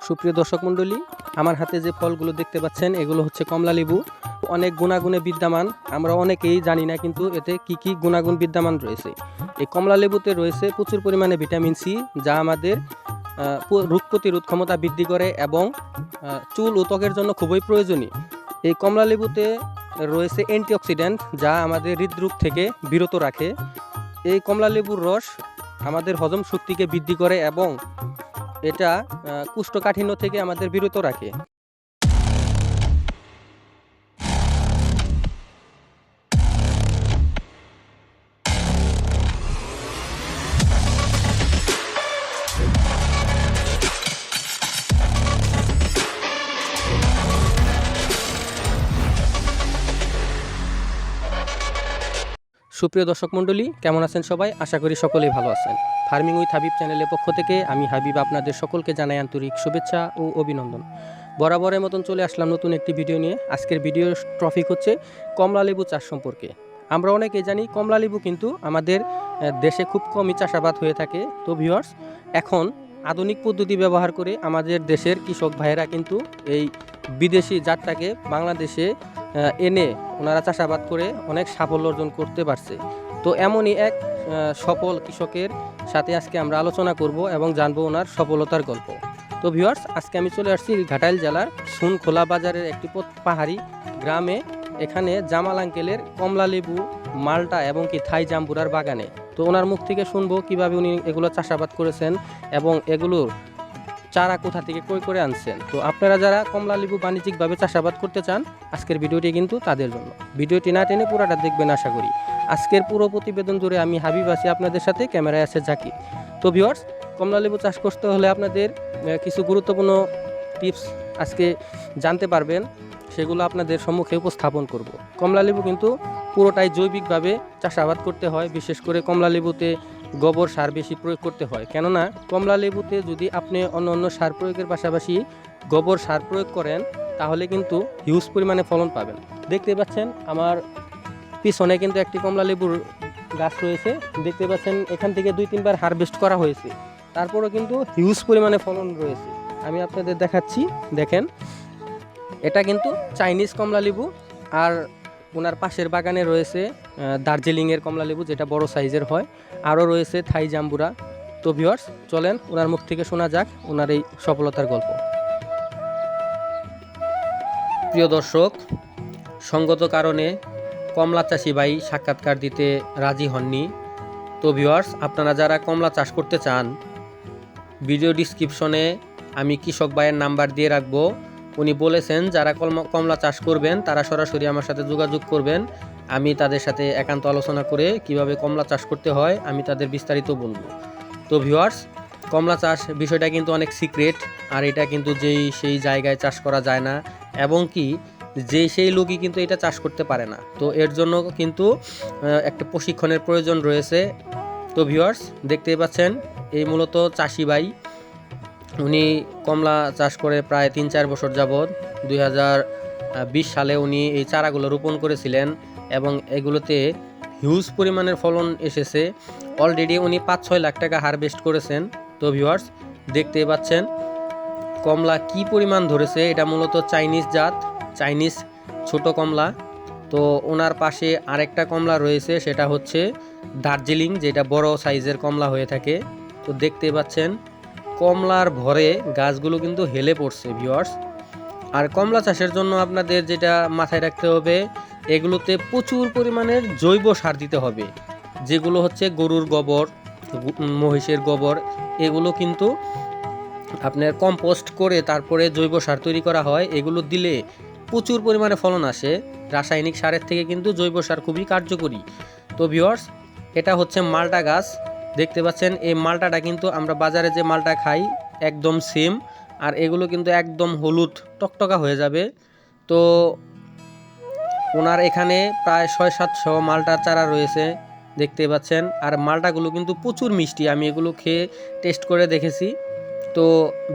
সুপ্রিয় দর্শক মণ্ডলী, আমার হাতে যে ফলগুলো দেখতে পাচ্ছেন এগুলো হচ্ছে কমলা লেবু। অনেক গুণাগুণে বিদ্যমান, আমরা অনেকেই জানি না কিন্তু এতে কি কি গুণাগুণ বিদ্যমান রয়েছে। এই কমলা লেবুতে রয়েছে প্রচুর পরিমাণে ভিটামিন সি, যা আমাদের রোগ প্রতিরোধ ক্ষমতা বৃদ্ধি করে এবং চুল ও ত্বকের জন্য খুবই প্রয়োজনীয়। এই কমলা লেবুতে রয়েছে অ্যান্টিঅক্সিডেন্ট, যা আমাদের হৃদরোগ থেকে বিরত রাখে। এই কমলা লেবুর রস আমাদের হজম শক্তিকে বৃদ্ধি করে এবং এটা কোষ্ঠকাঠিন্য থেকে আমাদের বিরত রাখে। সুপ্রিয় দর্শক মণ্ডলী, কেমন আছেন সবাই? আশা করি সকলেই ভালো আছেন। ফার্মিং উইথ হাবিব চ্যানেলের পক্ষ থেকে আমি হাবিব আপনাদের সকলকে জানাই আন্তরিক শুভেচ্ছা ও অভিনন্দন। বরাবরের মতন চলে আসলাম নতুন একটি ভিডিও নিয়ে। আজকের ভিডিওর টপিক হচ্ছে কমলা লেবু চাষ সম্পর্কে। আমরা অনেকেই জানি কমলা লেবু কিন্তু আমাদের দেশে খুব কমই চাষাবাদ হয়ে থাকে। তো ভিউয়ার্স, এখন আধুনিক পদ্ধতি ব্যবহার করে আমাদের দেশের কৃষক ভাইয়েরা কিন্তু এই বিদেশি জাতটাকে বাংলাদেশে এনে ওনারা চাষাবাদ করে অনেক সাফল্য অর্জন করতে পারছে। তো এমনই এক সফল কৃষকের সাথে আজকে আমরা আলোচনা করব এবং জানবো ওনার সফলতার গল্প। তো ভিউয়ার্স, আজকে আমি চলে আসছি ঘাটাইল জেলার সুনখোলা বাজারের একটি পাহাড়ি গ্রামে। এখানে জামাল আঙ্কেলের কমলা লেবু, মালটা এবং কি থাই জাম্বুরার বাগানে। তো ওনার মুখ থেকে শুনবো কিভাবে উনি এগুলো চাষাবাদ করেছেন এবং এগুলোর চারা কোথা থেকে ক্রয় করে আনছেন। তো আপনারা যারা কমলা লেবু বাণিজ্যিকভাবে চাষাবাদ করতে চান, আজকের ভিডিওটি কিন্তু তাদের জন্য। ভিডিওটি না টেনে পুরোটা দেখবেন আশা করি। আজকের পুরো প্রতিবেদন জুড়ে আমি হাবিব আছি আপনাদের সাথে, ক্যামেরায় আছে জাকির। তো ভিউয়ার্স, কমলা লেবু চাষ করতে হলে আপনাদের কিছু গুরুত্বপূর্ণ টিপস আজকে জানতে পারবেন, সেগুলো আপনাদের সম্মুখে উপস্থাপন করব। কমলা লেবু কিন্তু পুরোটাই জৈবিকভাবে চাষাবাদ করতে হয়। বিশেষ করে কমলা লেবুতে গোবর সার বেশি প্রয়োগ করতে হয়, কেননা কমলা লেবুতে যদি আপনি অন্য অন্য সার প্রয়োগের পাশাপাশি গোবর সার প্রয়োগ করেন তাহলে কিন্তু হিউজ পরিমাণে ফলন পাবেন। দেখতে পাচ্ছেন আমার পিছনে কিন্তু একটি কমলা লেবুর গাছ রয়েছে। দেখতে পাচ্ছেন এখান থেকে 2-3 বার হারভেস্ট করা হয়েছে, তারপরেও কিন্তু হিউজ পরিমাণে ফলন রয়েছে। আমি আপনাদের দেখাচ্ছি, দেখেন এটা কিন্তু চাইনিজ কমলা লেবু। আর ওনার পাশের বাগানে রয়েছে দার্জিলিংয়ের কমলা লেবু, যেটা বড় সাইজের হয়। আরও রয়েছে থাই জাম্বুরা। তো ভিউয়ার্স, চলেন ওনার মুখ থেকে শোনা যাক ওনার এই সফলতার গল্প। প্রিয় দর্শক, সঙ্গত কারণে কমলা চাষি ভাই সাক্ষাৎকার দিতে রাজি হননি। তো ভিউয়ার্স, আপনারা যারা কমলা চাষ করতে চান, ভিডিও ডিসক্রিপশনে আমি কৃষক ভাইয়ের নাম্বার দিয়ে রাখবো। উনি বলেছেন যারা কমলা চাষ করবেন তারা সরাসরি আমার সাথে যোগাযোগ করবেন। আমি তাদের সাথে একান্ত আলোচনা করে কিভাবে কমলা চাষ করতে হয় আমি তাদের বিস্তারিত বলবো। তো ভিউয়ার্স, কমলা চাষ বিষয়টা কিন্তু অনেক সিক্রেট, আর এটা কিন্তু সেই জায়গায় চাষ করা যায় না, এবং কি সেই লোকই কিন্তু এটা চাষ করতে পারে না। তো এর জন্য কিন্তু একটা প্রশিক্ষণের প্রয়োজন রয়েছে। তো ভিউয়ার্স, দেখতেই পাচ্ছেন এই মূলত চাষি ভাই, উনি কমলা চাষ করে প্রায় 3-4 বছর যাবৎ। 2020 সালে উনি এই চারাগুলো রোপণ করেছিলেন এবং এগুলোতে হিউজ পরিমাণের ফলন এসেছে। অলরেডি উনি 5-6 লাখ টাকা হারভেস্ট করেছেন। তো ভিউয়ার্স, দেখতেই পাচ্ছেন কমলা কি পরিমাণ ধরেছে। এটা মূলত চাইনিজ জাত, চাইনিজ ছোট কমলা। তো ওনার পাশে আরেকটা কমলা রয়েছে, সেটা হচ্ছে দার্জিলিং, যেটা বড় সাইজের কমলা হয়ে থাকে। তো দেখতে পাচ্ছেন কমলার ভরে গাছগুলো কিন্তু হেলে পড়ছে ভিউয়ার্স। আর কমলা চাষের জন্য আপনাদের যেটা মাথায় রাখতে হবে, এগুলোতে প্রচুর পরিমাণের জৈব সার দিতে হবে, যেগুলো হচ্ছে গরুর গোবর, মহিষের গোবর। এগুলো কিন্তু আপনার কম্পোস্ট করে তারপরে জৈব সার তৈরি করা হয়। এগুলো দিলে প্রচুর পরিমাণে ফলন আসে। রাসায়নিক সারের থেকে কিন্তু জৈব সার খুবই কার্যকরী। তো ভিউয়ার্স, এটা হচ্ছে মালটা গাছ। দেখতে পাচ্ছেন এই মালটাটা কিন্তু আমরা বাজারে যে মালটা খাই একদম সেম, আর এগুলো কিন্তু একদম হলুদ টকটকা হয়ে যাবে। তো ওনার এখানে প্রায় 600-700 মালটার চারা রয়েছে, দেখতে পাচ্ছেন। আর মালটাগুলো কিন্তু প্রচুর মিষ্টি, আমি এগুলো খেয়ে টেস্ট করে দেখেছি। তো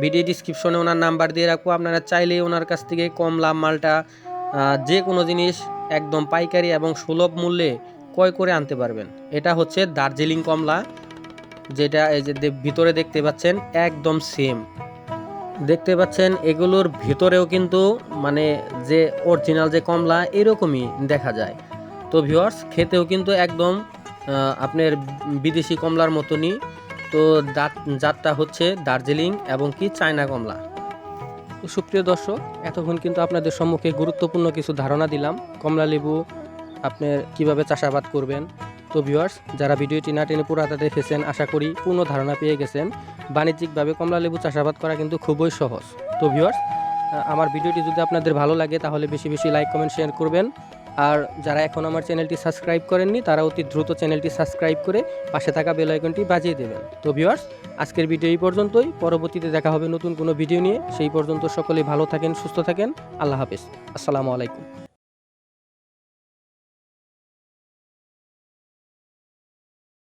ভিডিও ডিসক্রিপশনে ওনার নাম্বার দিয়ে রাখবো, আপনারা চাইলে ওনার কাছ থেকে কমলা, মালটা যে কোনো জিনিস একদম পাইকারি এবং সুলভ মূল্যে ক্রয় করে আনতে পারবেন। এটা হচ্ছে দার্জিলিং কমলা, যেটা এই যে ভিতরে দেখতে পাচ্ছেন একদম সেম। দেখতে পাচ্ছেন এগুলোর ভেতরেও কিন্তু মানে যে অরিজিনাল যে কমলা এরকমই দেখা যায়। তো ভিউয়ার্স খেতেও কিন্তু একদম আপনার বিদেশি কমলার মতনই। তো জাতটা হচ্ছে দার্জিলিং এবং কি চায়না কমলা। তো সুপ্রিয় দর্শক, এতক্ষণ কিন্তু আপনাদের সম্মুখে গুরুত্বপূর্ণ কিছু ধারণা দিলাম কমলা লেবু আপনার কিভাবে চাষাবাদ করবেন। তো ভিউয়ার্স, যারা ভিডিওটি না টেনে পুরাটা দেখেছেন আশা করি পূর্ণ ধারণা পেয়ে গেছেন। বাণিজ্যিকভাবে কমলা লেবু চাষাবাদ করা কিন্তু খুবই সহজ। তো ভিউয়ার্স, আমার ভিডিওটি যদি আপনাদের ভালো লাগে তাহলে বেশি বেশি লাইক কমেন্ট শেয়ার করবেন। আর যারা এখন আমার চ্যানেলটি সাবস্ক্রাইব করেননি তারা অতি দ্রুত চ্যানেলটি সাবস্ক্রাইব করে পাশে থাকা বেল আইকনটি বাজিয়ে দেবেন। তো ভিউয়ার্স, আজকের ভিডিও এই পর্যন্তই। পরবর্তীতে দেখা হবে নতুন কোনো ভিডিও নিয়ে। সেই পর্যন্ত সকলেই ভালো থাকেন, সুস্থ থাকেন। আল্লাহ হাফেজ। আসসালামু আলাইকুম।